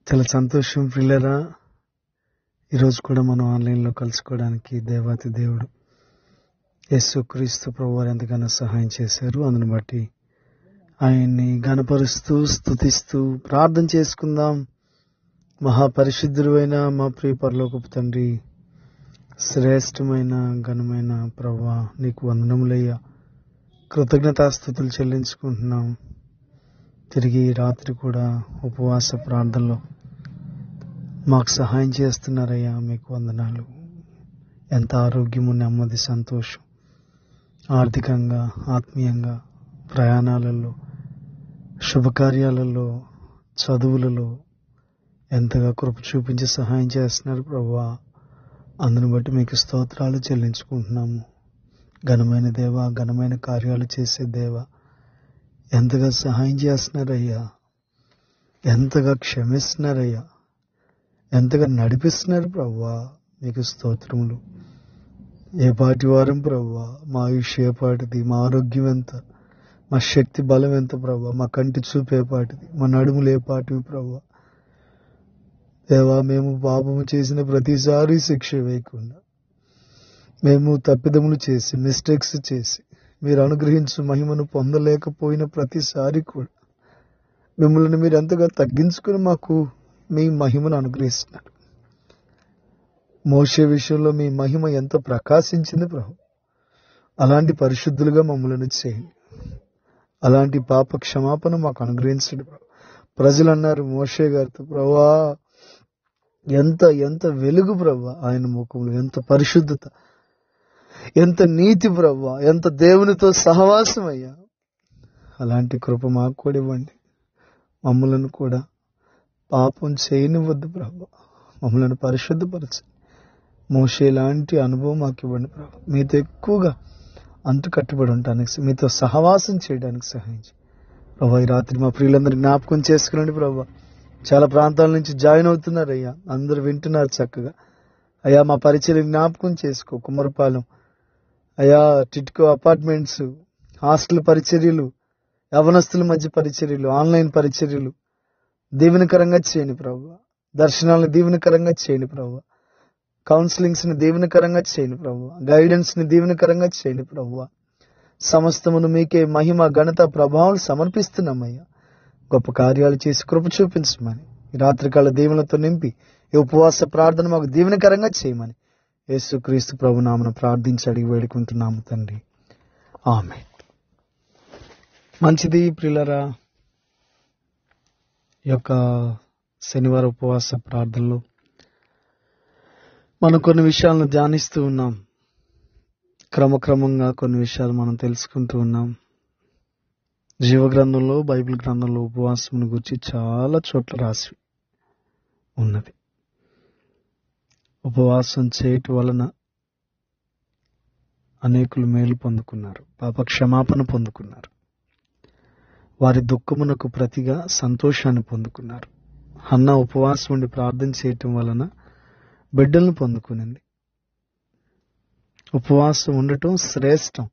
చాలా సంతోషం పిల్లరా. ఈరోజు కూడా మనం ఆన్లైన్లో కలుసుకోవడానికి దేవాతి దేవుడు యేసుక్రీస్తు ప్రభువారు ఎంతగానో సహాయం చేశారు. అందును బట్టి ఆయన్ని ఘనపరుస్తూ స్తుతిస్తూ ప్రార్థన చేసుకుందాం. మహాపరిశుద్ధుడు అయిన మా ప్రియ పరలోకపు తండ్రి, శ్రేష్టమైన ఘనమైన ప్రభువా, నీకు వందనములయ్యా. కృతజ్ఞతాస్తుతులు చెల్లించుకుంటున్నాం. తిరిగి ఈ రాత్రి కూడా ఉపవాస ప్రార్థనలో మాకు సహాయం చేస్తున్నారయ్యా, మీకు వందనాలు. ఎంత ఆరోగ్యము, నెమ్మది, సంతోషం, ఆర్థికంగా, ఆత్మీయంగా, ప్రయాణాలలో, శుభకార్యాలలో, చదువులలో ఎంతగా కృప చూపించి సహాయం చేస్తున్నారు ప్రభువా. అందును బట్టి మీకు స్తోత్రాలు చెల్లించుకుంటున్నాము. ఘనమైన దేవ, ఘనమైన కార్యాలు చేసే దేవ, ఎంతగా సహాయం చేస్తున్నారయ్యా, ఎంతగా క్షమిస్తున్నారయ్యా, ఎంతగా నడిపిస్తున్నారు ప్రభువా. మీకు స్తోత్రములు. ఏ పాటి వారం ప్రభువా, మా ఆయుష్ ఏ పాటిది, మా ఆరోగ్యం ఎంత, మా శక్తి బలం ఎంత ప్రభువా, మా కంటి చూపు ఏ పాటిది, మా నడుములు ఏ పాటివి ప్రభువా. దేవా, మేము పాపము చేసిన ప్రతిసారి శిక్ష వేయకుండా, మేము తప్పిదములు చేసి, మిస్టేక్స్ చేసి, మీరు అనుగ్రహించు మహిమను పొందలేకపోయిన ప్రతిసారి కూడా మిమ్మల్ని మీరు ఎంతగా తగ్గించుకుని మాకు మీ మహిమను అనుగ్రహిస్తున్నారు. మోషే విషయంలో మీ మహిమ ఎంతో ప్రకాశించింది ప్రభు. అలాంటి పరిశుద్ధులుగా మమ్మల్ని చేయండి. అలాంటి పాప క్షమాపణ మాకు అనుగ్రహించండి ప్రభు. ప్రజలు అన్నారు మోషే గారితో, ప్రభువా ఎంత ఎంత వెలుగు ప్రభు ఆయన ముఖంలో, ఎంత పరిశుద్ధత, ఎంత నీతి ప్రభు, ఎంత దేవునితో సహవాసం అయ్యా. అలాంటి కృప మాకు కూడా ఇవ్వండి. మమ్మలను కూడా పాపం చేయనివద్దు ప్రభు. మమ్మల్ని పరిశుద్ధపరచండి. మోషే లాంటి అనుభవం మాకు ఇవ్వండి ప్రభు. మీతో ఎక్కువగా అంటు కట్టుబడి ఉండటానికి, మీతో సహవాసం చేయడానికి సహాయం చేయండి ప్రభు. ఈ రాత్రి మా ప్రియులందరూ జ్ఞాపకం చేసుకునండి ప్రభు. చాలా ప్రాంతాల నుంచి జాయిన్ అవుతున్నారు అయ్యా, అందరూ వింటున్నారు చక్కగా. అయ్యా, మా పరిచయం జ్ఞాపకం చేసుకో. కుమ్మరపాలెం అయ్యా, టిట్కో అపార్ట్మెంట్స్, హాస్టల్ పరిచర్యలు, యవనస్తుల మధ్య పరిచర్యలు, ఆన్లైన్ పరిచర్యలు దీవెనకరంగా చేయండి ప్రభు. దర్శనాలను దీవెనకరంగా చేయండి ప్రభు. కౌన్సిలింగ్స్ ని దీవెనకరంగా చేయండి ప్రభు. గైడెన్స్ ని దీవెనకరంగా చేయండి ప్రభు. సమస్తమును మీకే మహిమ, ఘనత, ప్రభావాలు సమర్పిస్తున్నామయ్యా. గొప్ప కార్యాలు చేసి కృప చూపించమని, ఈ రాత్రికాల దీవెనలతో నింపి ఈ ఉపవాస ప్రార్థన మాకు దీవెనకరంగా చేయమని యేసుక్రీస్తు ప్రభు నామమున ప్రార్థించి అడిగి వేడుకుంటున్నాము తండ్రి, ఆమేన్. మంచిది ప్రియులారా, ఈ యొక్క శనివారం ఉపవాస ప్రార్థనలో మనం కొన్ని విషయాలను ధ్యానిస్తూ ఉన్నాం. క్రమక్రమంగా కొన్ని విషయాలు మనం తెలుసుకుంటూ ఉన్నాం. జీవగ్రంథంలో, బైబిల్ గ్రంథంలో ఉపవాసం గురించి చాలా చోట్ల రాసి ఉన్నది. ఉపవాసం చేయటం వలన అనేకులు మేలు పొందుకున్నారు, పాప క్షమాపణ పొందుకున్నారు, వారి దుఃఖమునకు ప్రతిగా సంతోషాన్ని పొందుకున్నారు. హన్న ఉపవాసం ఉండి ప్రార్థన చేయటం వలన బిడ్డలను పొందుకునింది. ఉపవాసం ఉండటం శ్రేష్టం.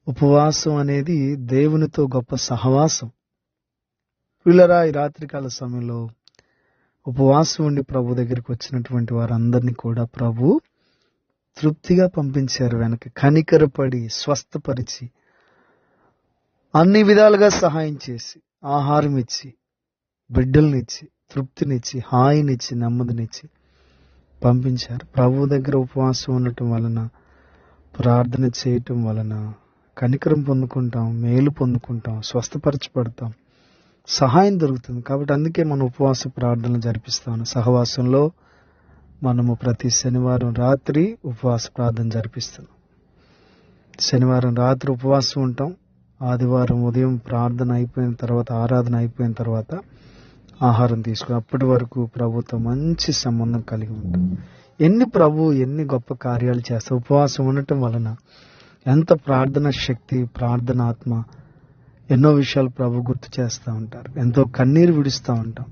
ఉపవాసం అనేది దేవునితో గొప్ప సహవాసం. పిల్లరా, ఈ రాత్రికాల సమయంలో ఉపవాసం ఉండి ప్రభు దగ్గరికి వచ్చినటువంటి వారందరినీ కూడా ప్రభు తృప్తిగా పంపించారు. వెనక కనికరపడి స్వస్థపరిచి అన్ని విధాలుగా సహాయం చేసి, ఆహారం ఇచ్చి, బిడ్డలనిచ్చి, తృప్తినిచ్చి, హాయినిచ్చి, నెమ్మదినిచ్చి పంపించారు. ప్రభు దగ్గర ఉపవాసం ఉండటం వలన, ప్రార్థన చేయటం వలన కనికరం పొందుకుంటాం, మేలు పొందుకుంటాం, స్వస్థపరచబడతాం, సహాయం దొరుకుతుంది. కాబట్టి అందుకే మనం ఉపవాస ప్రార్థనలు జరిపిస్తాం. సహవాసంలో మనము ప్రతి శనివారం రాత్రి ఉపవాస ప్రార్థన జరిపిస్తున్నాం. శనివారం రాత్రి ఉపవాసం ఉంటాం. ఆదివారం ఉదయం ప్రార్థన అయిపోయిన తర్వాత, ఆరాధన అయిపోయిన తర్వాత ఆహారం తీసుకుని అప్పటి వరకు ప్రభుతో మంచి సంబంధం కలిగి ఉంటాం. ఎన్ని గొప్ప కార్యాలు చేస్తాం. ఉపవాసం ఉండటం వలన ఎంత ప్రార్థన శక్తి, ప్రార్థన ఆత్మ, ఎన్నో విషయాలు ప్రభు గుర్తు చేస్తూ ఉంటారు. ఎంతో కన్నీరు విడుస్తూ ఉంటాం,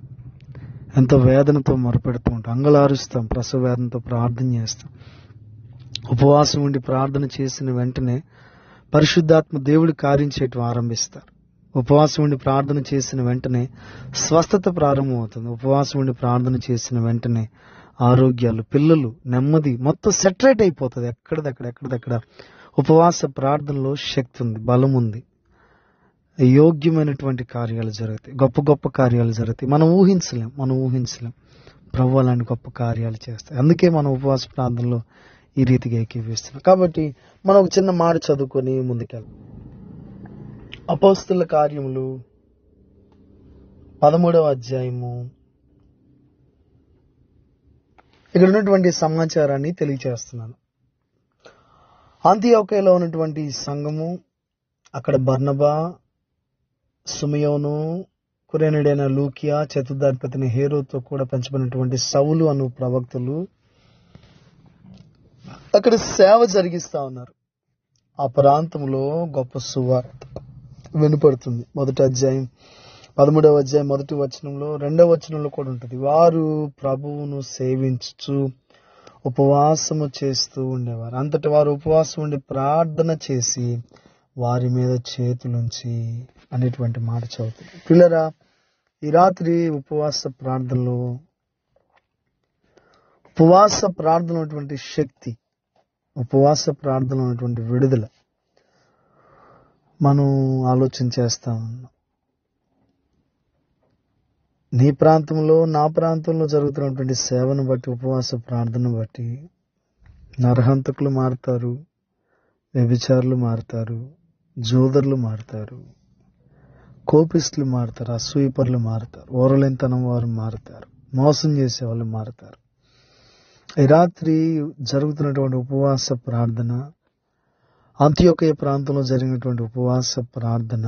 ఎంతో వేదనతో మొరపెడుతూ ఉంటాం, అంగలారుస్తాం, ప్రసవ వేదనతో ప్రార్థన చేస్తాం. ఉపవాసం ఉండి ప్రార్థన చేసిన వెంటనే పరిశుద్ధాత్మ దేవుడి కార్యం చేయటం ఆరంభిస్తారు. ఉపవాసం ఉండి ప్రార్థన చేసిన వెంటనే స్వస్థత ప్రారంభమవుతుంది. ఉపవాసం ఉండి ప్రార్థన చేసిన వెంటనే ఆరోగ్యాలు, పిల్లలు, నెమ్మది మొత్తం సెటరేట్ అయిపోతుంది. ఎక్కడిదక్కడ ఉపవాస ప్రార్థనలో శక్తి ఉంది, బలం ఉంది, యోగ్యమైనటువంటి కార్యాలు జరుగుతాయి, గొప్ప గొప్ప కార్యాలు జరుగుతాయి. మనం ఊహించలేం. ప్రభు అలాంటి గొప్ప కార్యాలు చేస్తాయి. అందుకే మనం ఉపవాస ప్రార్థనలో ఈ రీతిగా ఏకీవిస్తున్నాం. కాబట్టి మనం ఒక చిన్న మాట చదువుకొని ముందుకెళ్ళాం. అపోస్తలుల కార్యములు 13వ అధ్యాయము. ఇక్కడ ఉన్నటువంటి సమాచారాన్ని తెలియచేస్తున్నాను. అంతియోకయలో ఉన్నటువంటి సంఘము, అక్కడ బర్నబా, సుమయోను, కురేనుడైన లూకియా, చతుర్థాధిపతిని హేరోతో కూడా పెంచబడినటువంటి సౌలు అను ప్రవక్తలు అక్కడ సేవ జరిగిస్తా ఉన్నారు. ఆ ప్రాంతంలో గొప్ప సువార్త వినపడుతుంది. 13వ అధ్యాయం 1వ వచనంలో 2వ వచనంలో కూడా ఉంటుంది. వారు ప్రభువును సేవించుచు ఉపవాసము చేస్తూ ఉండేవారు. అంతటి వారు ఉపవాసం ఉండి ప్రార్థన చేసి వారి మీద చేతులుంచి అనేటువంటి మాట చదువుతుంది. పిల్లరా, ఈ రాత్రి ఉపవాస ప్రార్థన ఉన్నటువంటి శక్తి, ఉపవాస ప్రార్థన ఉన్నటువంటి విడుదల మనం ఆలోచన చేస్తా ఉన్నాం. నీ ప్రాంతంలో, నా ప్రాంతంలో జరుగుతున్నటువంటి సేవను బట్టి, ఉపవాస ప్రార్థన బట్టి నరహంతకులు మారుతారు, వ్యభిచారులు మారుతారు, జోదరులు మారుతారు, కోపిస్టులు మారుతారు, అసూయపరులు మారుతారు, ఓరలేనితనం వారు మారుతారు, మోసం చేసే వాళ్ళు మారుతారు. ఈ రాత్రి జరుగుతున్నటువంటి ఉపవాస ప్రార్థన, అంతియోకయ ప్రాంతంలో జరిగినటువంటి ఉపవాస ప్రార్థన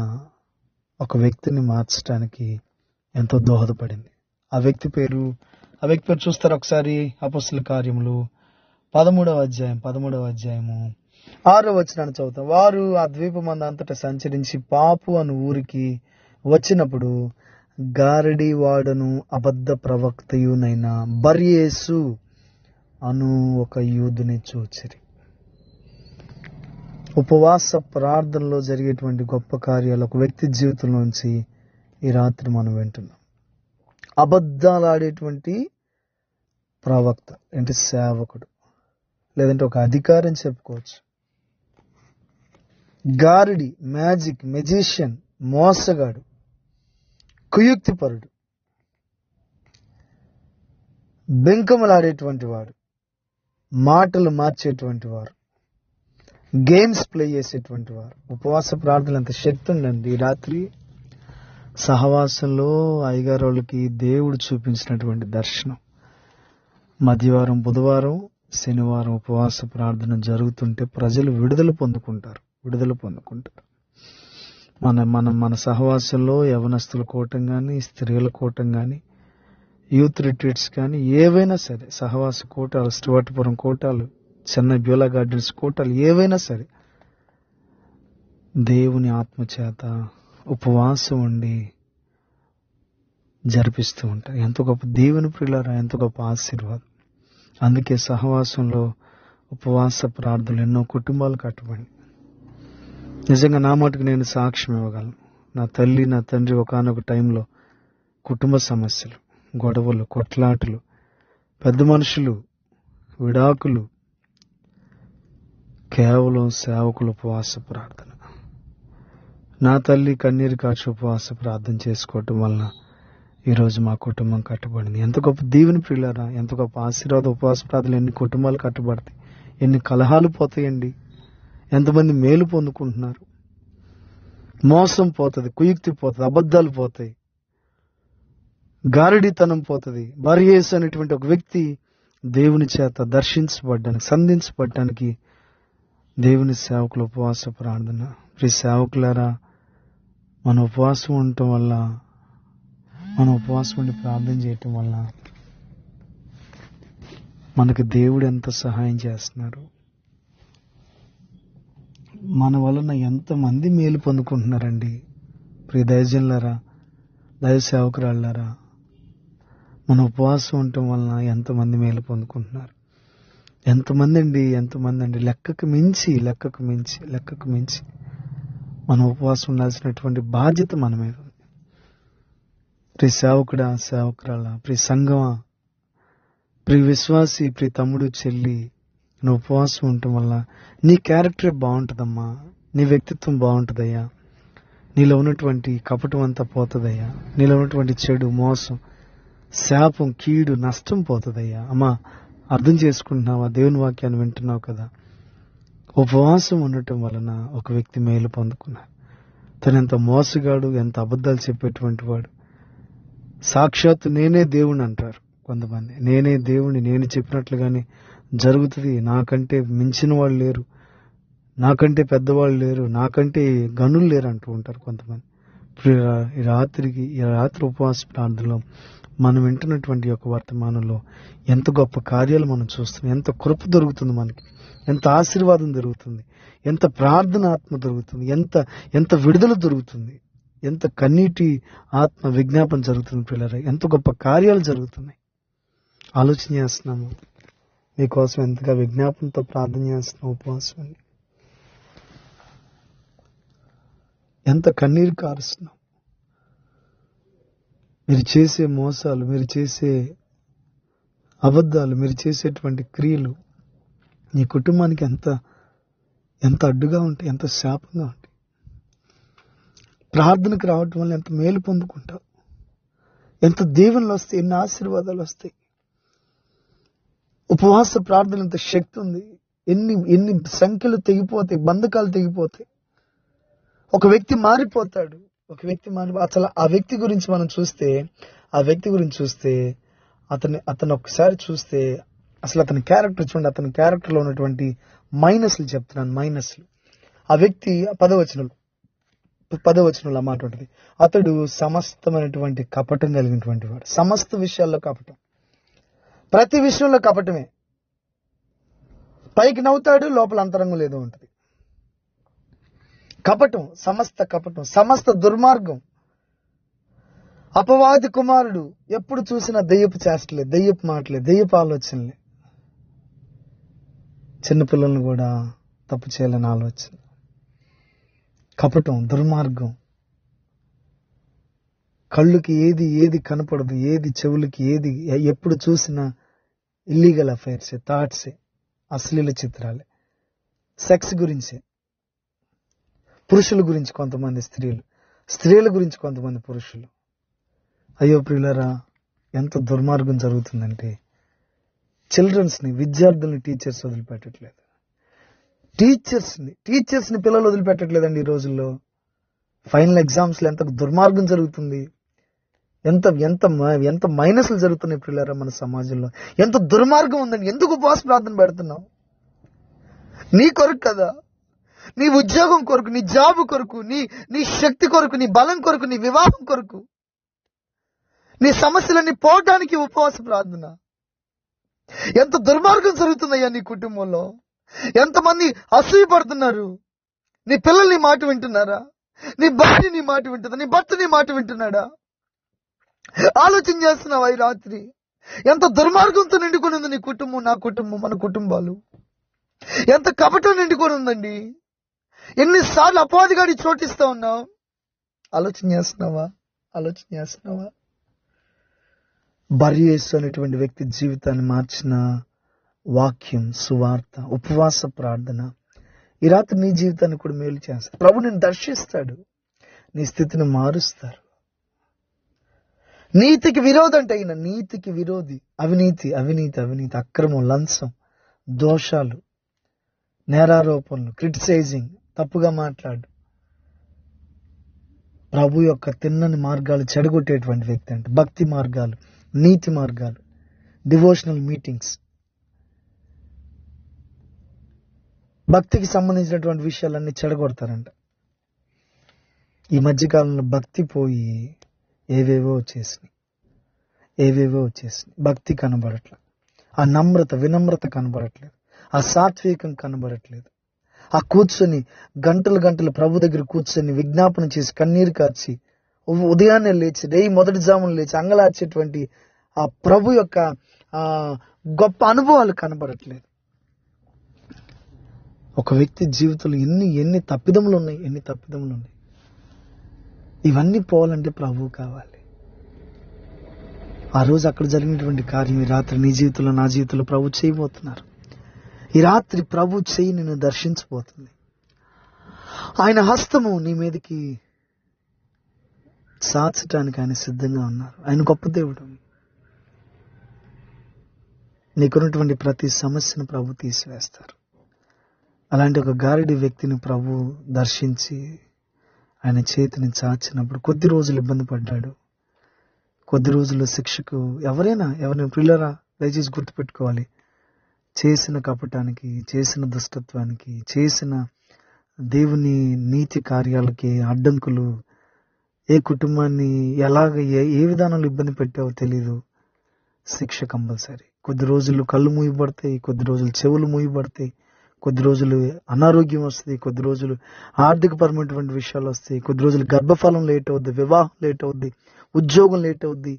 ఒక వ్యక్తిని మార్చడానికి ఎంతో దోహదపడింది. ఆ వ్యక్తి పేరు చూస్తారు ఒకసారి. అపోస్తలుల కార్యములు 13వ అధ్యాయము 6వ వచనాన్ని చదువుతాం. వారు ఆ ద్వీపమందు అంతటా సంచరించి పాపు అను ఊరికి వచ్చినప్పుడు గారడి వాడను అబద్ధ ప్రవక్తయునైన బర్యేసు అను ఒక యూదుని చూచిరి. ఉపవాస ప్రార్థనలో జరిగేటువంటి గొప్ప కార్యాలు ఒక వ్యక్తి జీవితంలోంచి ఈ రాత్రి మనం వింటున్నాం. అబద్ధాలు ఆడేటువంటి ప్రవక్త అంటే సేవకుడు, లేదంటే ఒక అధికారం చెప్పుకోవచ్చు. గారడి, మెజిషియన్, మోసగాడు, కుయుక్తిపరుడు, బెంకములాడేటువంటి వాడు, మాటలు మార్చేటువంటి వారు, గేమ్స్ ప్లే చేసేటువంటి వారు. ఉపవాస ప్రార్థనలు అంత శక్తి ఉందండి. ఈ రాత్రి సహవాసంలో అయ్యగారు వాళ్ళకి దేవుడు చూపించినటువంటి దర్శనం. మధ్యవారం, బుధవారం, శనివారం ఉపవాస ప్రార్థన జరుగుతుంటే ప్రజలు విడుదల పొందుకుంటారు. మన సహవాసంలో యవనస్తుల కూటం కానీ, స్త్రీల కూటం కానీ, యూత్ రిట్రీట్స్ కానీ, ఏవైనా సరే, సహవాస కూటాలు, స్టివార్ట్పురం కూటాలు, చెన్నై బ్యూలా గార్డెన్స్ కూటాలు, ఏవైనా సరే దేవుని ఆత్మచేత ఉపవాసం ఉండి జరిపిస్తూ ఉంటారు. ఎంతో గొప్ప దేవుని ప్రియులారా, ఎంతో గొప్ప ఆశీర్వాదం. అందుకే సహవాసంలో ఉపవాస ప్రార్థనలు ఎన్నో కుటుంబాలు కట్టుబడి. నిజంగా నా మటుకు నేను సాక్ష్యం ఇవ్వగలను. నా తల్లి, నా తండ్రి ఒకానొక టైంలో కుటుంబ సమస్యలు, గొడవలు, కొట్లాటలు, పెద్ద మనుషులు, విడాకులు, కేవలం సేవకులు ఉపవాస ప్రార్థన. నా తల్లి కన్నీరు కాచి ఉపవాస ప్రార్థన చేసుకోవటం వలన ఈరోజు మా కుటుంబం కట్టుబడింది. ఎంత గొప్ప దీవెని ప్రియులారా, ఎంత గొప్ప ఆశీర్వాద ఉపవాస ప్రార్థనలు. ఎన్ని కుటుంబాలు కట్టుబడతాయి, ఎన్ని కలహాలు పోతాయండి, ఎంతమంది మేలు పొందుకుంటున్నారు. మోసం పోతుంది, కుయుక్తి పోతుంది, అబద్ధాలు పోతాయి, గారడీతనం పోతుంది. బర్యేసు అనేటువంటి ఒక వ్యక్తి దేవుని చేత దర్శించబడ్డానికి, సంధించబడ్డానికి దేవుని సేవకుల ఉపవాస ప్రార్థన. ప్రియ సేవకులారా, మన ఉపవాసం ఉండటం వల్ల, మనం ఉపవాసం ఉండి ప్రార్థన చేయటం వల్ల మనకు దేవుడు ఎంత సహాయం చేస్తున్నారు. మన వలన ఎంతమంది మేలు పొందుకుంటున్నారండి. ప్రియ దైవజనులారా, దైవ సేవకురాళ్ళారా, మన ఉపవాసం ఉండటం వలన ఎంతమంది మేలు పొందుకుంటున్నారు. ఎంతమంది అండి, లెక్కకు మించి మనం ఉపవాసం ఉండాల్సినటువంటి బాధ్యత మన మీద ఉంది. ప్రియ సేవకుడా, సేవకురాలా, ప్రియ సంఘమా, ప్రియ విశ్వాసి, ప్రియ తమ్ముడు, చెల్లి, నువ్వు ఉపవాసం ఉండటం వల్ల నీ క్యారెక్టర్ బాగుంటుందమ్మా, నీ వ్యక్తిత్వం బాగుంటుందయ్యా, నీలో ఉన్నటువంటి కపటం అంతా పోతుందయ్యా, నీలో ఉన్నటువంటి చెడు, మోసం, శాపం, కీడు, నష్టం పోతుందయ్యా. అమ్మా, అర్థం చేసుకుంటున్నావా? దేవుని వాక్యాన్ని వింటున్నావు కదా. ఉపవాసం ఉండటం వలన ఒక వ్యక్తి మేలు పొందుకున్నాడు. తను ఎంత మోసగాడు, ఎంత అబద్ధాలు చెప్పేటువంటి వాడు. సాక్షాత్తు నేనే దేవుణ్ణి అంటారు కొంతమంది. నేనే దేవుణ్ణి, నేను చెప్పినట్లుగానే జరుగుతుంది, నాకంటే మించిన వాళ్ళు లేరు, నాకంటే పెద్దవాళ్ళు లేరు, నాకంటే గనులు లేరు అంటూ ఉంటారు కొంతమంది. ఈ రాత్రి ఉపవాస ప్రార్థనలో మనం వింటున్నటువంటి యొక్క వర్తమానంలో ఎంత గొప్ప కార్యాలు మనం చూస్తున్నాం, ఎంత కృప దొరుకుతుంది మనకి, ఎంత ఆశీర్వాదం దొరుకుతుంది, ఎంత ప్రార్థన ఆత్మ దొరుకుతుంది, ఎంత విడుదల దొరుకుతుంది, ఎంత కన్నీటి ఆత్మ విజ్ఞాపన జరుగుతుంది. పిల్లరా, ఎంత గొప్ప కార్యాలు జరుగుతున్నాయి. ఆలోచన చేస్తున్నాము, మీకోసం ఎంతగా విజ్ఞాపనతో ప్రార్థన చేస్తున్నాం. ఉపవాసం ఎంత కన్నీరు కారుస్తున్నాం. మీరు చేసే మోసాలు, మీరు చేసే అబద్ధాలు, మీరు చేసేటువంటి క్రియలు నీ కుటుంబానికి ఎంత అడ్డుగా ఉంటాయి, ఎంత శాపంగా ఉంటాయి. ప్రార్థనకు రావటం వల్ల ఎంత మేలు పొందుకుంటావు, ఎంత దీవెనలు వస్తాయి, ఎన్ని ఆశీర్వాదాలు వస్తాయి. ఉపవాస ప్రార్థన ఎంత శక్తి ఉంది. ఎన్ని సంఖ్యలు తెగిపోతాయి, బంధకాలు తెగిపోతాయి. ఒక వ్యక్తి మారిపోతాడు. అసలు ఆ వ్యక్తి గురించి మనం చూస్తే, అతను ఒకసారి చూస్తే అసలు అతని క్యారెక్టర్ చూడండి. అతని క్యారెక్టర్లో ఉన్నటువంటి మైనస్లు చెప్తున్నాను, మైనస్లు. ఆ వ్యక్తి 10వ వచనంలో మాట ఉంటుంది. అతడు సమస్తమైనటువంటి కపటం కలిగినటువంటి వాడు. సమస్త విషయాల్లో కపటం, ప్రతి విషయంలో కపటమే. పైకి నవ్వుతాడు, లోపల అంతరంగం లేదో ఉంటుంది. కపటం, సమస్త దుర్మార్గం. అపవాది కుమారుడు. ఎప్పుడు చూసినా దెయ్యపు చేష్టలే, దెయ్యపు మాటలే, దెయ్యపు ఆలోచనలే. చిన్నపిల్లలను కూడా తప్పు చేయాలని ఆలోచన. కపటం, దుర్మార్గం. కళ్ళుకి ఏది కనపడదు, చెవులకి ఎప్పుడు చూసినా ఇల్లీగల్ అఫైర్సే, థాట్సే, అశ్లీల చిత్రాలే, సెక్స్ గురించే. పురుషుల గురించి కొంతమంది స్త్రీల గురించి కొంతమంది పురుషులు. అయ్యో ప్రియులారా, ఎంత దుర్మార్గం జరుగుతుందంటే చిల్డ్రన్స్ని, విద్యార్థుల్ని టీచర్స్ వదిలిపెట్టట్లేదు. టీచర్స్ని పిల్లలు వదిలిపెట్టట్లేదండి ఈ రోజుల్లో. ఫైనల్ ఎగ్జామ్స్లో ఎంత దుర్మార్గం జరుగుతుంది, ఎంత మైనస్లు జరుగుతున్నాయి ప్రియులారా మన సమాజంలో. ఎంత దుర్మార్గం ఉందండి. ఎందుకు ఉపవాస ప్రార్థన పెడుతున్నావు? నీ కొరకు కదా, నీ ఉద్యోగం కొరకు, నీ జాబ్ కొరకు, నీ శక్తి కొరకు, నీ బలం కొరకు, నీ వివాహం కొరకు, నీ సమస్యలన్నీ పోవటానికి ఉపవాస ప్రార్థన. ఎంత దుర్మార్గం జరుగుతుందయ్యా నీ కుటుంబంలో. ఎంతమంది అసూయపడుతున్నారు. నీ పిల్లలు నీ మాట వింటున్నారా? నీ భార్య నీ మాట వింటుందా? నీ భర్త నీ మాట వింటున్నాడా? ఆలోచన చేస్తున్నావా ఈ రాత్రి? ఎంత దుర్మార్గంతో నిండుకొని ఉంది నీ కుటుంబం, నా కుటుంబం, మన కుటుంబాలు. ఎంత కపటం నిండుకొని ఉందండి. ఎన్నిసార్లు అపవాదిగాడి చోటిస్తా ఉన్నావు. ఆలోచన చేస్తున్నావా? బర్యేసు అనేటువంటి వ్యక్తి జీవితాన్ని మార్చిన వాక్యం, సువార్త, ఉపవాస ప్రార్థన ఈ రాత్రి నీ జీవితాన్ని కూడా మేలు చేస్తాడు. ప్రభు నిన్ను దర్శిస్తాడు, నీ స్థితిని మారుస్తారు. నీతికి విరోధంటే అయిన నీతికి విరోధి అవినీతి, అక్రమం, లంచం, దోషాలు, నేరారోపణలు, క్రిటిసైజింగ్, తప్పుగా మాట్లాడు, ప్రభు యొక్క తిన్నని మార్గాలు చెడగొట్టేటువంటి వ్యక్తి అంటే భక్తి మార్గాలు, నీతి మార్గాలు, డివోషనల్ మీటింగ్స్, భక్తికి సంబంధించినటువంటి విషయాలన్నీ చెడగొడతారంట. ఈ మధ్యకాలంలో భక్తి పోయి ఏవేవో వచ్చేసినాయి. భక్తి కనబడట్లేదు, ఆ నమ్రత, వినమ్రత కనబడట్లేదు, ఆ సాత్వికం కనబడట్లేదు. ఆ కూర్చొని గంటలు ప్రభు దగ్గర కూర్చొని విజ్ఞాపన చేసి కన్నీరు కార్చి ఉదయాన్నే లేచి మొదటి జామున లేచి అంగలార్చేటువంటి ఆ ప్రభు యొక్క గొప్ప అనుభవాలు కనబడట్లేదు. ఒక వ్యక్తి జీవితంలో ఎన్ని తప్పిదములు ఉన్నాయి, ఇవన్నీ పోవాలంటే ప్రభువు కావాలి. ఆ రోజు అక్కడ జరిగినటువంటి కార్యం ఈ రాత్రి నీ జీవితంలో, నా జీవితంలో ప్రభు చేయబోతున్నారు. ఈ రాత్రి ప్రభు చేయి నిన్ను దర్శించబోతుంది. ఆయన హస్తము నీ మీదకి సాచటానికి ఆయన సిద్ధంగా ఉన్నారు. ఆయన గొప్ప దేవుడు. నీకున్నటువంటి ప్రతి సమస్యను ప్రభు తీసివేస్తారు. అలాంటి ఒక గారడి వ్యక్తిని ప్రభు దర్శించి ఆయన చేతిని చాచినప్పుడు కొద్ది రోజులు ఇబ్బంది పడ్డాడు. కొద్ది రోజుల్లో శిక్షకు ఎవరైనా ప్రియులరా దయచేసి గుర్తుపెట్టుకోవాలి. చేసిన కపటానికి, చేసిన దుష్టత్వానికి, చేసిన దేవుని నీతి కార్యాలకి అడ్డంకులు, ఏ కుటుంబాన్ని ఎలాగ ఏ విధానంలో ఇబ్బంది పెట్టావో తెలీదు, శిక్ష కంపల్సరీ. కొద్ది రోజులు కళ్ళు మూయబడతాయి, కొద్ది రోజులు చెవులు మూయబడతాయి, కొద్ది రోజులు అనారోగ్యం వస్తుంది, కొద్ది రోజులు ఆర్థికపరమైనటువంటి విషయాలు వస్తాయి, కొద్ది రోజులు గర్భఫలం లేట్ అవుద్ది, వివాహం లేట్ అవుద్ది, ఉద్యోగం లేట్ అవుద్ది,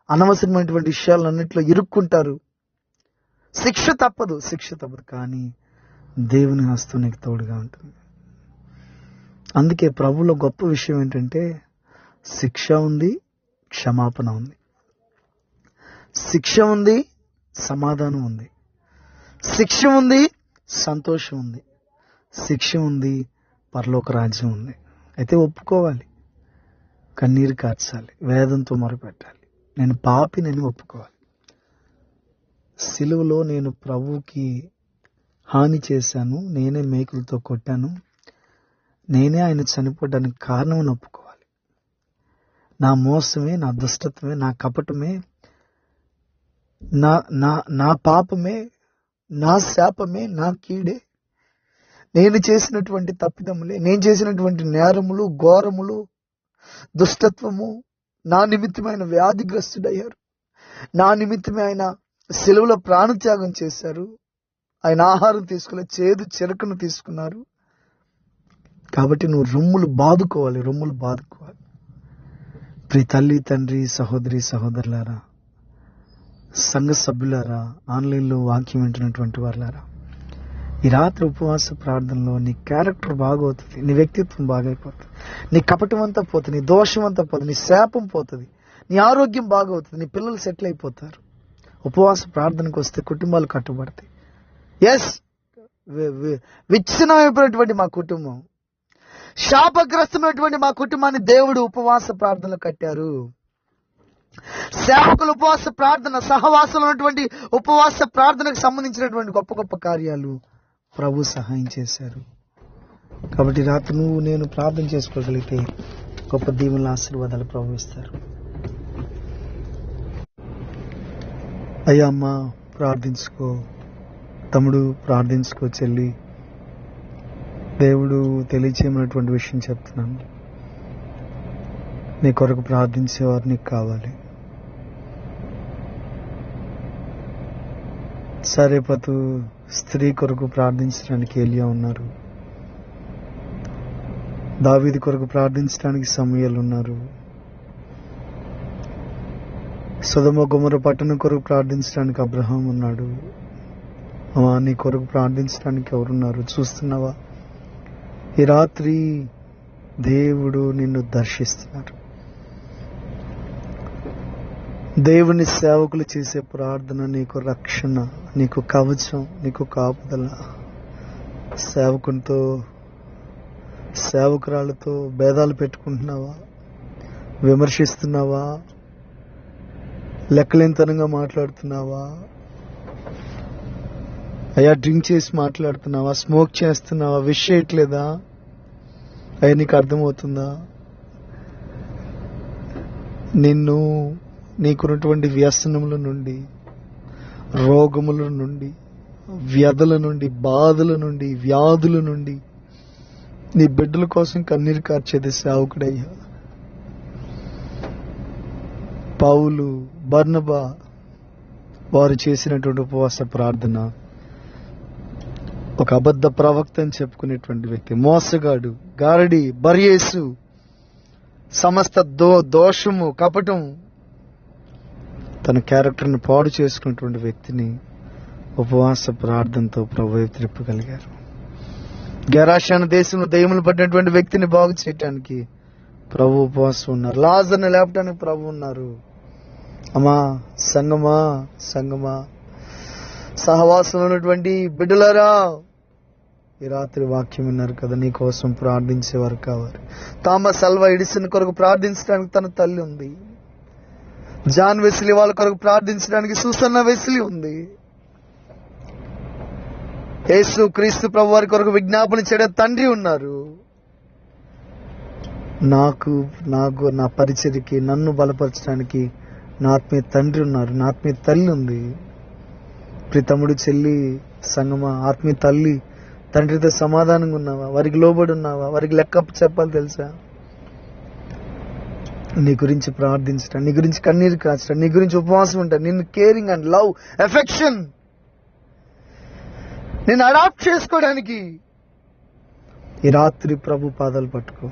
అనవసరమైనటువంటి విషయాలన్నింటిలో ఇరుక్కుంటారు. శిక్ష తప్పదు. కానీ దేవుని హస్తం నీకు తోడుగా ఉంటుంది. అందుకే ప్రభువులో గొప్ప విషయం ఏంటంటే శిక్ష ఉంది, క్షమాపణ ఉంది. శిక్ష ఉంది, సమాధానం ఉంది. శిక్ష ఉంది, సంతోషం ఉంది. శిక్ష ఉంది, పరలోక రాజ్యం ఉంది. అయితే ఒప్పుకోవాలి, కన్నీరు కార్చాలి, వేదంతో మొరపెట్టాలి. నేను పాపినని ఒప్పుకోవాలి. సిలువలో నేను ప్రభువుకి హాని చేశాను, నేనే మేకులతో కొట్టాను, నేనే ఆయన చనిపోవడానికి కారణం అని ఒప్పుకోవాలి. నా మోసమే, నా దుష్టత్వమే, నా కపటమే, నా పాపమే, నా శాపమే, నా కీడే, నేను చేసినటువంటి తప్పిదములే, నేను చేసినటువంటి నేరములు, ఘోరములు, దుష్టత్వము నా నిమిత్తమైన వ్యాధిగ్రస్తుడయ్యారు. నా నిమిత్తమే ఆయన సిలువలో ప్రాణత్యాగం చేశారు. ఆయన ఆహారం తీసుకోలేదు, చేదు చెరకును తీసుకున్నారు. కాబట్టి నువ్వు రొమ్ములు బాదుకోవాలి. ప్రియ తల్లి, తండ్రి, సహోదరి, సహోదరులారా, సంఘ సభ్యులారా, ఆన్లైన్లో వాక్యం వింటున్నటువంటి వాళ్ళారా, ఈ రాత్రి ఉపవాస ప్రార్థనలో నీ క్యారెక్టర్ బాగవుతుంది, నీ వ్యక్తిత్వం బాగైపోతుంది, నీ కపటం అంతా పోతుంది, నీ దోషం అంతా పోతుంది, నీ శాపం పోతుంది, నీ ఆరోగ్యం బాగవుతుంది, నీ పిల్లలు సెటిల్ అయిపోతారు. ఉపవాస ప్రార్థనకు వస్తే కుటుంబాలు కట్టుబడతాయి. ఎస్, విచ్ఛిన్నమైపోయినటువంటి మా కుటుంబం, శాపగ్రస్తమైనటువంటి మా కుటుంబాన్ని దేవుడు ఉపవాస ప్రార్థనలు కట్టారు. సేవకులు ఉపవాస ప్రార్థన, సహవాసంలో ఉన్నటువంటి ఉపవాస ప్రార్థనకు సంబంధించినటువంటి గొప్ప గొప్ప కార్యాలు ప్రభు సహాయం చేశారు. కాబట్టి రాత్రి నువ్వు నేను ప్రార్థన చేసుకోగలిగితే గొప్ప దీవుల ఆశీర్వాదాలు ప్రభు ఇస్తారు. అయ్యా అమ్మ ప్రార్థించుకో, తమ్ముడు ప్రార్థించుకో, చెల్లి దేవుడు తెలియచేయమన్నటువంటి విషయం చెప్తున్నాను. నీ కొరకు ప్రార్థించేవారు నీకు కావాలి. సరేపతు స్త్రీ కొరకు ప్రార్థించడానికి ఏలియా ఉన్నారు. దావీదు కొరకు ప్రార్థించడానికి సమూయేలు ఉన్నారు. సొదొమ గొమొర్రా పట్టణం కొరకు ప్రార్థించడానికి అబ్రహాం ఉన్నాడు. నీ కొరకు ప్రార్థించడానికి ఎవరున్నారు చూస్తున్నావా? ఈ రాత్రి దేవుడు నిన్ను దర్శిస్తున్నారు. దేవుని సేవకులు చేసే ప్రార్థన నీకు రక్షణ, నీకు కవచం, నీకు కాపుదల. సేవకునితో, సేవకురాలతో భేదాలు పెట్టుకుంటున్నావా? విమర్శిస్తున్నావా? లెక్కలేనితనంగా మాట్లాడుతున్నావా? అయ్యా డ్రింక్ చేసి మాట్లాడుతున్నావా? స్మోక్ చేస్తున్నావా? విష్ చేయట్లేదా? అయ్యా నీకు అర్థమవుతుందా? నిన్ను నీకున్నటువంటి వ్యసనముల నుండి, రోగముల నుండి, వ్యధల నుండి, బాధల నుండి, వ్యాధుల నుండి నీ బిడ్డల కోసం కన్నీరు కార్చేది సేవకుడయ్యా. పౌలు, బర్నబా వారు చేసినటువంటి ఉపవాస ప్రార్థన, ఒక అబద్ధ ప్రవక్త అని చెప్పుకునేటువంటి వ్యక్తి, మోసగాడు, గారడి, బర్యేసు, సమస్త దోషము, కపటం, తన క్యారెక్టర్ని పాడు చేసుకున్నటువంటి వ్యక్తిని ఉపవాస ప్రార్థనతో ప్రభు త్రిప్పగలిగారు. గెరాషాను దేశంలో దయ్యములు పడినటువంటి వ్యక్తిని బాగు చేయటానికి ప్రభు ఉపవాసం ఉన్నారు. లాజర్ని లేపటానికి ప్రభు ఉన్నారు. అమ్మా సంగమా సహవాసంలో ఉన్నటువంటి బిడ్డలారా, ఈ రాత్రి వాక్యం విన్నారు కదా, నీ కోసం ప్రార్థించేవారు కావాలి. థామస్ అల్వా ఎడిసన్ కొరకు ప్రార్థించడానికి తన తల్లి ఉంది. జాన్ వెస్లీ వాళ్ళ కొరకు ప్రార్థించడానికి సూసన్న వెస్లీ ఉంది. యేసు క్రీస్తు ప్రభు వారి కొరకు విజ్ఞాపన చేయడం తండ్రి ఉన్నారు. నాకు నా పరిచర్యకి నన్ను బలపరచడానికి నా ఆత్మీయ తండ్రి ఉన్నారు. నా ఆత్మీయ తల్లి ఉంది. ప్రియతముడు, చెల్లి, సంగమా, ఆత్మీయ తల్లి తండ్రితో సమాధానంగా ఉన్నావా? వారికి లోబడి ఉన్నావా? వారికి లెక్క చెప్పాలి తెలుసా? నీ గురించి ప్రార్థించడం, నీ గురించి కన్నీరు కాచడం, నీ గురించి ఉపవాసం ఉంటాను, నిన్ను కేరింగ్ అండ్ లవ్, ఎఫెక్షన్, నిన్ను అడాప్ట్ చేసుకోవడానికి ఈ రాత్రి ప్రభు పాదాలు పట్టుకో.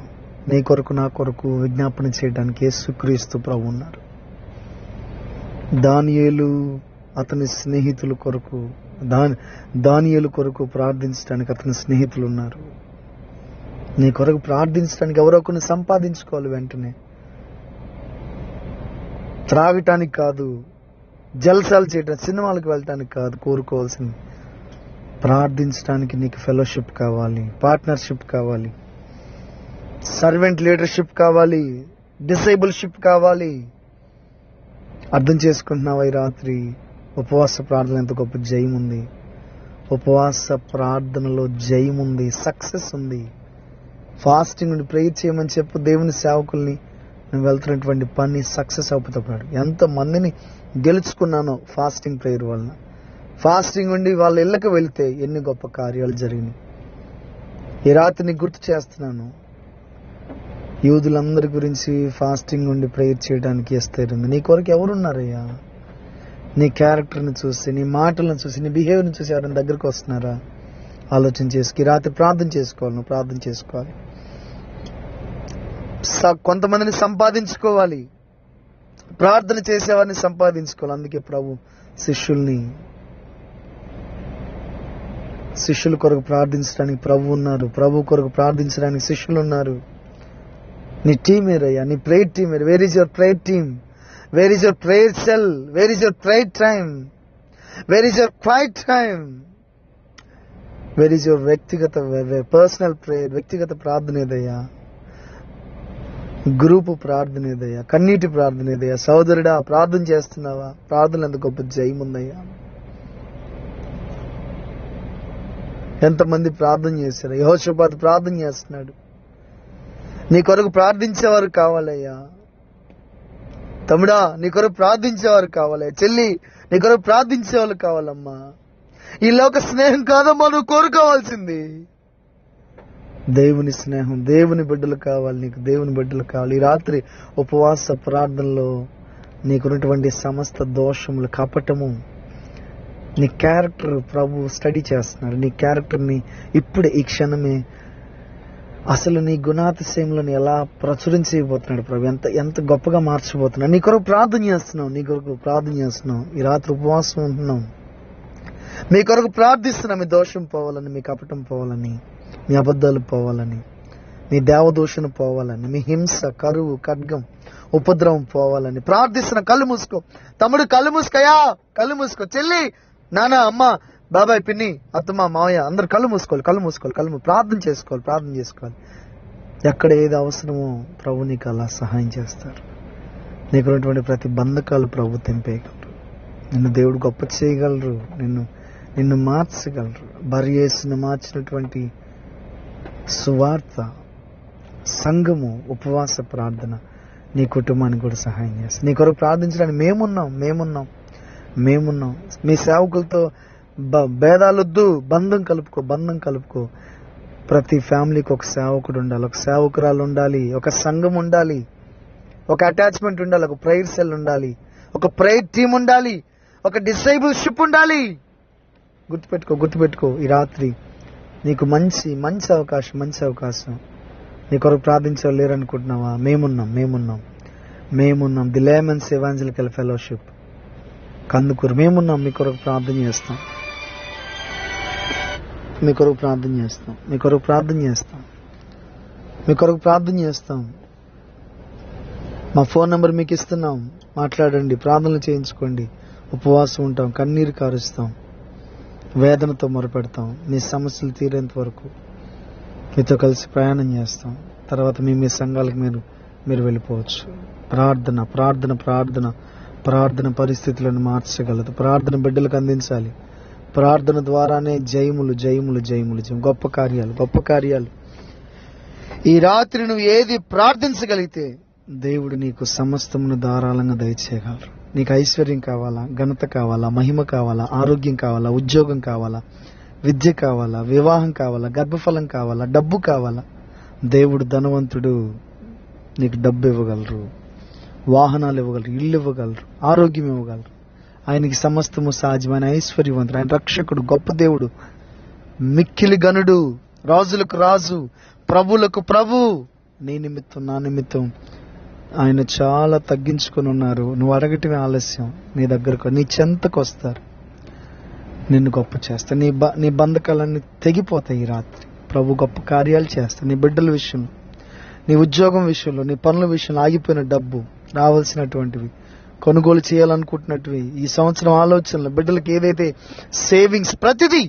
నీ కొరకు నా కొరకు విజ్ఞాపన చేయడానికి యేసుక్రీస్తు ప్రభు ఉన్నారు. దానియేలు అతని స్నేహితుల కొరకు, దానియేలు కొరకు ప్రార్థించడానికి అతని స్నేహితులు ఉన్నారు. నీ కొరకు ప్రార్థించడానికి ఎవరో కొన్ని సంపాదించుకోవాలి. వెంటనే త్రాగటానికి కాదు, జల్సాలు చేయటం, సినిమాలకు వెళ్ళటానికి కాదు కోరుకోవాల్సింది. ప్రార్థించడానికి నీకు ఫెలోషిప్ కావాలి, పార్ట్నర్షిప్ కావాలి, సర్వెంట్ లీడర్షిప్ కావాలి, డిసేబుల్షిప్ కావాలి. అర్థం చేసుకుంటున్నావా? ఈ రాత్రి ఉపవాస ప్రార్థన ఎంత గొప్ప జయం ఉంది. ఉపవాస ప్రార్థనలో జయం ఉంది, సక్సెస్ ఉంది. ఫాస్టింగ్ నుండి ప్రేయర్ చేయమని చెప్పు దేవుని సేవకుల్ని. నువ్వు వెళ్తున్నటువంటి పని సక్సెస్ అవుతాడు. ఎంతమందిని గెలుచుకున్నానో ఫాస్టింగ్ ప్రేయర్ వలన. ఫాస్టింగ్ ఉండి వాళ్ళ ఇళ్ళకి వెళితే ఎన్ని గొప్ప కార్యాలు జరిగినాయి. ఈ రాత్రి నీకు గుర్తు చేస్తున్నాను. యూదులందరి గురించి ఫాస్టింగ్ ఉండి ప్రేయర్ చేయడానికి ఇస్తారు. నీ కొరకు ఎవరున్నారయ్యా? నీ క్యారెక్టర్ని చూసి, నీ మాటలను చూసి, నీ బిహేవియర్ని చూసి ఎవరైనా దగ్గరికి వస్తున్నారా? ఆలోచన చేసుకు. ఈ రాత్రి ప్రార్థన చేసుకోవాలి. నువ్వు ప్రార్థన చేసుకోవాలి. కొంతమందిని సంపాదించుకోవాలి. ప్రార్థన చేసేవారిని సంపాదించుకోవాలి. అందుకే ప్రభు శిష్యుల కొరకు ప్రార్థించడానికి ప్రభు ఉన్నారు. ప్రభు కొరకు ప్రార్థించడానికి శిష్యులు ఉన్నారు. నీ టీమ్ ఏరయ్యా, నీ ప్రేయర్ టీమ్ ఏరు. Where is your prayer team? Where is your prayer cell? Where is your prayer time? Where is your quiet time? Where is your వ్యక్తిగత పర్సనల్ ప్రేయర్? వ్యక్తిగత ప్రార్థన ఏదయ్యా? గ్రూపు ప్రార్థన ఏదయ్యా? కన్నీటి ప్రార్థన ఏదయ్యా? సోదరుడా, ప్రార్థన చేస్తున్నావా? ప్రార్థన ఎంత గొప్ప జయం ఉందయ్యా. ఎంతమంది ప్రార్థన చేశారు? యెహోషాపాతు ప్రార్థన చేస్తున్నాడు. నీ కొరకు ప్రార్థించేవారు కావాలయ్యా. తమ్ముడా, నీ కొరకు ప్రార్థించేవారు కావాలి. చెల్లి, నీ కొరకు ప్రార్థించేవాళ్ళు కావాలమ్మా. ఈ లోక స్నేహం కాదమ్మా నువ్వు కోరుకోవాల్సింది. దేవుని స్నేహం, దేవుని బిడ్డలు కావాలి. నీకు దేవుని బిడ్డలు కావాలి. ఈ రాత్రి ఉపవాస ప్రార్థనలో నీకున్నటువంటి సమస్త దోషములు, కపటము, నీ క్యారెక్టర్ ప్రభు స్టడీ చేస్తున్నారు. నీ క్యారెక్టర్ని ఇప్పుడే, ఈ క్షణమే అసలు నీ గుణాతిశయంలోని ఎలా ప్రచురించబోతున్నాడు ప్రభు. ఎంత గొప్పగా మార్చబోతున్నాడు. నీ కొరకు ప్రార్థన చేస్తున్నాం. ఈ రాత్రి ఉపవాసం ఉంటున్నాం. మీ కొరకు ప్రార్థిస్తున్నాం. మీ దోషం పోవాలని, మీ కపటం పోవాలని, మీ అబద్ధాలు పోవాలని, మీ దేవదూషణ పోవాలని, మీ హింస, కరువు, ఖడ్గం, ఉపద్రవం పోవాలని ప్రార్థిస్తున్న. కళ్ళు మూసుకో తమ్ముడు, కళ్ళు మూసుకోయా, కళ్ళు మూసుకో. చెల్లి, నాన్న, అమ్మ, బాబాయ్, పిన్ని, అత్తమ్మ, మావయ్య, అందరు కళ్ళు మూసుకోవాలి. ప్రార్థన చేసుకోవాలి. ఎక్కడ ఏది అవసరమో ప్రభు నీకు అలా సహాయం చేస్తారు. నీకున్నటువంటి ప్రతి బంధకాలు ప్రభు తెంపేయగలరు. నిన్ను దేవుడు గొప్ప చేయగలరు. నిన్ను మార్చగలరు. బర్యేసును మార్చినటువంటి సువార్త, సంఘము, ఉపవాస ప్రార్థన నీ కుటుంబానికి కూడా సహాయం చేస్తుంది. నీ కొరకు ప్రార్థించడానికి మేమున్నాం. మీ సేవకులతో భేదాలొద్దు, బంధం కలుపుకో. ప్రతి ఫ్యామిలీకి ఒక సేవకుడు ఉండాలి, ఒక సేవకురాలు ఉండాలి, ఒక సంఘం ఉండాలి, ఒక అటాచ్మెంట్ ఉండాలి, ఒక ప్రేయర్ సెల్ ఉండాలి, ఒక ప్రేయర్ టీమ్ ఉండాలి, ఒక డిసైబుల్షిప్ ఉండాలి. గుర్తుపెట్టుకో. ఈ రాత్రి నీకు మంచి అవకాశం. నీ కొరకు ప్రార్థించే లేరనుకుంటున్నావా? మేమున్నాం. The layman's evangelical fellowship Kandukur మేమున్నాం. మీ కొరకు ప్రార్థన చేస్తాం. మీ కొరకు ప్రార్థన చేస్తాం, మీ కొరకు ప్రార్థన చేస్తాం, మీ కొరకు ప్రార్థన చేస్తాం. మా ఫోన్ నెంబర్ మీకు ఇస్తున్నాం, మాట్లాడండి, ప్రార్థనలు చేయించుకోండి. ఉపవాసం ఉంటాం, కన్నీరు కారుస్తాం, వేదనతో మొరపెడతాం. మీ సమస్యలు తీరేంత వరకు మీతో కలిసి ప్రయాణం చేస్తాం. తర్వాత మీ సంఘాలకు మీరు వెళ్ళిపోవచ్చు. ప్రార్థన ప్రార్థన ప్రార్థన ప్రార్థన పరిస్థితులను మార్చగలదు. ప్రార్థన బిడ్డలకు అందించాలి. ప్రార్థన ద్వారానే జయములు జయములు జయములు జయం. గొప్ప కార్యాలు గొప్ప కార్యాలు. ఈ రాత్రి నువ్వు ఏది ప్రార్థించగలిగితే దేవుడు నీకు సమస్తమును ధారాళంగా దయచేయగలరు. నీకు ఐశ్వర్యం కావాలా, ఘనత కావాలా, మహిమ కావాలా, ఆరోగ్యం కావాలా, ఉద్యోగం కావాలా, విద్య కావాలా, వివాహం కావాలా, గర్భఫలం కావాలా, డబ్బు కావాలా, దేవుడు ధనవంతుడు. నీకు డబ్బు ఇవ్వగలరు, వాహనాలు ఇవ్వగలరు, ఇల్లు ఇవ్వగలరు, ఆరోగ్యం ఇవ్వగలరు. ఆయనకి సమస్తము సాధ్యమైన ఐశ్వర్యవంతుడు. ఆయన రక్షకుడు, గొప్ప దేవుడు, మిక్కిలి గనుడు, రాజులకు రాజు, ప్రభులకు ప్రభు. నీ నిమిత్తం నా నిమిత్తం ఆయన చాలా తగ్గించుకొని ఉన్నారు. నువ్వు అడగటమే ఆలస్యం. నీ దగ్గరకు, నీ చెంతకు వస్తారు, నిన్ను గొప్ప చేస్తా. నీ బంధకాలన్నీ తెగిపోతాయి. ఈ రాత్రి ప్రభు గొప్ప కార్యాలు చేస్తా. నీ బిడ్డల విషయంలో, నీ ఉద్యోగం విషయంలో, నీ పనుల విషయంలో, ఆగిపోయిన డబ్బు, రావాల్సినటువంటివి, కొనుగోలు చేయాలనుకుంటున్నట్టువి, ఈ సంవత్సరం ఆలోచనలు, బిడ్డలకి ఏదైతే సేవింగ్స్, ప్రతిదీ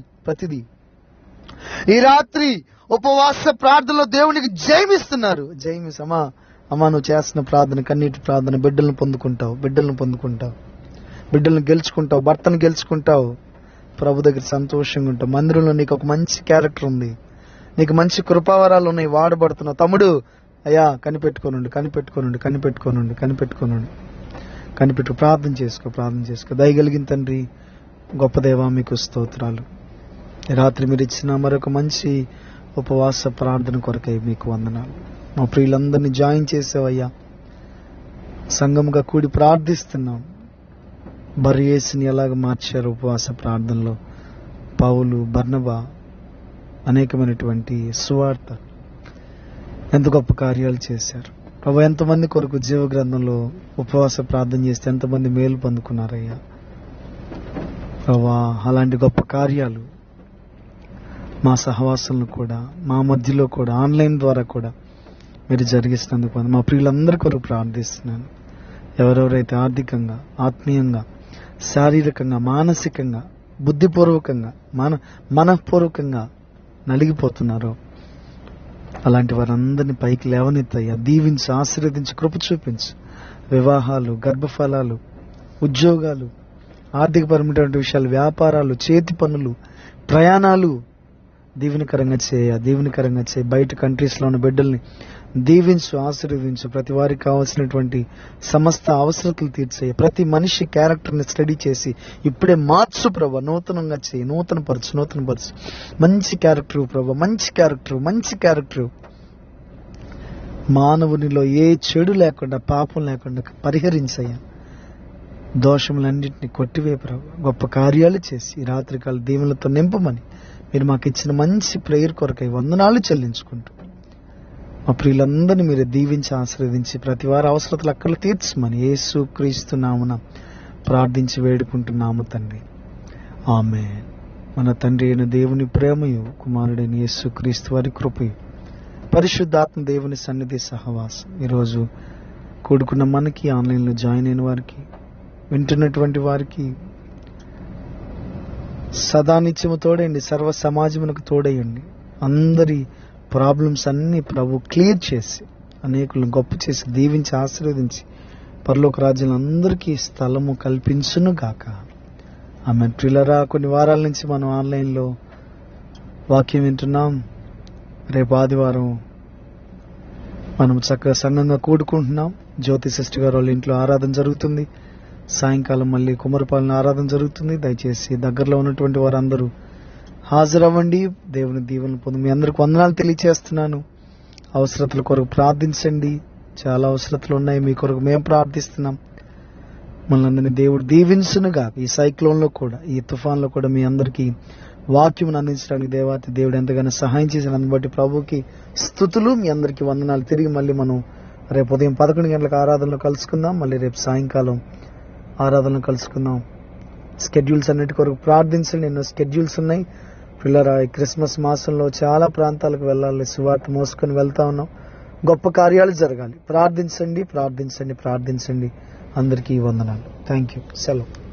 ఈ రాత్రి ఉపవాస ప్రార్థనలో దేవునికి జయమిస్తున్నారు. అమ్మా నువ్వు చేస్తున్న ప్రార్థన, కన్నీటి ప్రార్థన, బిడ్డలను పొందుకుంటావు, బిడ్డలను గెలుచుకుంటావు, భర్తను గెలుచుకుంటావు, ప్రభు దగ్గర సంతోషంగా ఉంటావు. మందిరంలో నీకు ఒక మంచి క్యారెక్టర్ ఉంది, నీకు మంచి కృపావరాలు ఉన్నాయి, వాడబడుతున్నావు. తమ్ముడు, అయ్యా కనిపెట్టుకోనుండి, ప్రార్థన చేసుకో. దయగలిగిన తండ్రి, గొప్ప దేవా, మీకు స్తోత్రాలు. రాత్రి మీరు ఇచ్చిన మరొక మంచి ఉపవాస ప్రార్థన కొరకై మీకు వందనాలు. మా ప్రియులందరినీ జాయిన్ చేసావయ్యా. సంఘంగా కూడి ప్రార్థిస్తున్నాం. బర్యేసుని ఎలాగ మార్చారు ఉపవాస ప్రార్థనలో, పౌలు, బర్నబా, అనేకమైనటువంటి సువార్త, ఎంత గొప్ప కార్యాలు చేశారు ప్రభు. ఎంతమంది కొరకు జీవ గ్రంథంలో ఉపవాస ప్రార్థన చేస్తే ఎంతమంది మేలు పొందుకున్నారయ్యా ప్రభా. అలాంటి గొప్ప కార్యాలు మా సహవాసంలో కూడా, మా మధ్యలో కూడా, ఆన్లైన్ ద్వారా కూడా మీరు జరిగిస్తున్నందుకు మా ప్రియులందరి కొరకు ప్రార్థిస్తున్నాను. ఎవరెవరైతే ఆర్థికంగా, ఆత్మీయంగా, శారీరకంగా, మానసికంగా, బుద్ధిపూర్వకంగా, మనఃపూర్వకంగా నలిగిపోతున్నారో అలాంటి వారందరినీ పైకి లేవనెత్తయ్యా. దీవించి, ఆశీర్వదించి, కృప చూపించు. వివాహాలు, గర్భఫలాలు, ఉద్యోగాలు, ఆర్థికపరమైనటువంటి విషయాలు, వ్యాపారాలు, చేతి పనులు, ప్రయాణాలు దీవెనకరంగా చేయ. బయట కంట్రీస్లో ఉన్న బిడ్డల్ని దీవించు, ఆశీర్వదించు. ప్రతి వారికి కావాల్సినటువంటి సమస్త అవసరతలు తీర్చేయ. ప్రతి మనిషి క్యారెక్టర్ని స్టడీ చేసి ఇప్పుడే మార్చు ప్రభా. నూతనంగా చేయి, నూతనపరచు. మంచి క్యారెక్టర్ ప్రభా, మంచి క్యారెక్టర్. మానవునిలో ఏ చెడు లేకుండా, పాపం లేకుండా పరిహరించయ్యా. దోషములన్నింటినీ కొట్టివే ప్రభా. గొప్ప కార్యాలు చేసి ఈ రాత్రికాల దీవెనలతో నింపమని మీరు మాకు ఇచ్చిన మంచి ప్రేయర్ కొరకై వందనాలు చెల్లించుకుంటూ మా ప్రియులందరినీ మీరు దీవించి, ఆశీర్వదించి, ప్రతి వారి అవసరతలు అక్కడ తీర్చమని యేసు క్రీస్తు నామమున ప్రార్థించి వేడుకుంటున్నాము తండ్రి. ఆమేన్. మన తండ్రి అయిన దేవుని ప్రేమయు, కుమారుడైన యేసు క్రీస్తు వారి కృపయు, పరిశుద్ధాత్మ దేవుని సన్నిధి సహవాసం ఈరోజు కూడుకున్న మనకి, ఆన్లైన్లో జాయిన్ అయిన వారికి, వింటున్నటువంటి వారికి సదా నిత్యము తోడయండి. సర్వ సమాజమునకు తోడయండి. అందరి ప్రాబ్లమ్స్ అన్ని ప్రభు క్లియర్ చేసి, అనేకులను గొప్ప చేసి, దీవించి, ఆశీర్వదించి, పరలోక రాజ్యంలో అందరికీ స్థలము కల్పించును గాక. ఆమె ప్రియులరా, కొన్ని వారాల నుంచి మనం ఆన్లైన్లో వాక్యం వింటున్నాం. రేపు ఆదివారం మనం చక్కగా సంఘంగా కూడుకుంటున్నాం. జ్యోతి సిస్టర్ గారు వాళ్ళ ఇంట్లో ఆరాధన జరుగుతుంది. సాయంకాలం మళ్ళీ కుమ్మరిపాలెం ఆరాధన జరుగుతుంది. దయచేసి దగ్గరలో ఉన్నటువంటి వారందరూ హాజరవ్వండి. దేవుని దీవెనలు పొంది మీ అందరికి వందనాలు తెలియచేస్తున్నాను. అవసరతల కొరకు ప్రార్థించండి. చాలా అవసరతలు ఉన్నాయి, మీ కొరకు మేము ప్రార్థిస్తున్నాం. మనల్ని దేవుడు దీవించునుగా. ఈ సైక్లోన్లో కూడా, ఈ తుఫాన్లో కూడా మీ అందరికీ వాక్యం అందించడానికి దేవాతి దేవుడు ఎంతగానో సహాయం చేసినందుకు బట్టి ప్రభుకి స్తుతులు. మీ అందరికీ వందనాలు. తిరిగి మళ్ళీ మనం రేపు ఉదయం 11 గంటలకు ఆరాధనలో కలుసుకుందాం. మళ్ళీ రేపు సాయంకాలం ఆరాధనలో కలుసుకుందాం. స్కెడ్యూల్స్ అన్నిటి కొరకు ప్రార్థించండి. ఎన్నో స్కెడ్యూల్స్ ఉన్నాయి. పిల్లరా ఈ క్రిస్మస్ మాసంలో చాలా ప్రాంతాలకు వెళ్ళాలి, సువార్త మోసుకొని వెళ్తా ఉన్నాం. గొప్ప కార్యాలు జరగాలి. ప్రార్థించండి, ప్రార్థించండి, ప్రార్థించండి. అందరికీ వందనాలు. Thank you. సెలవు.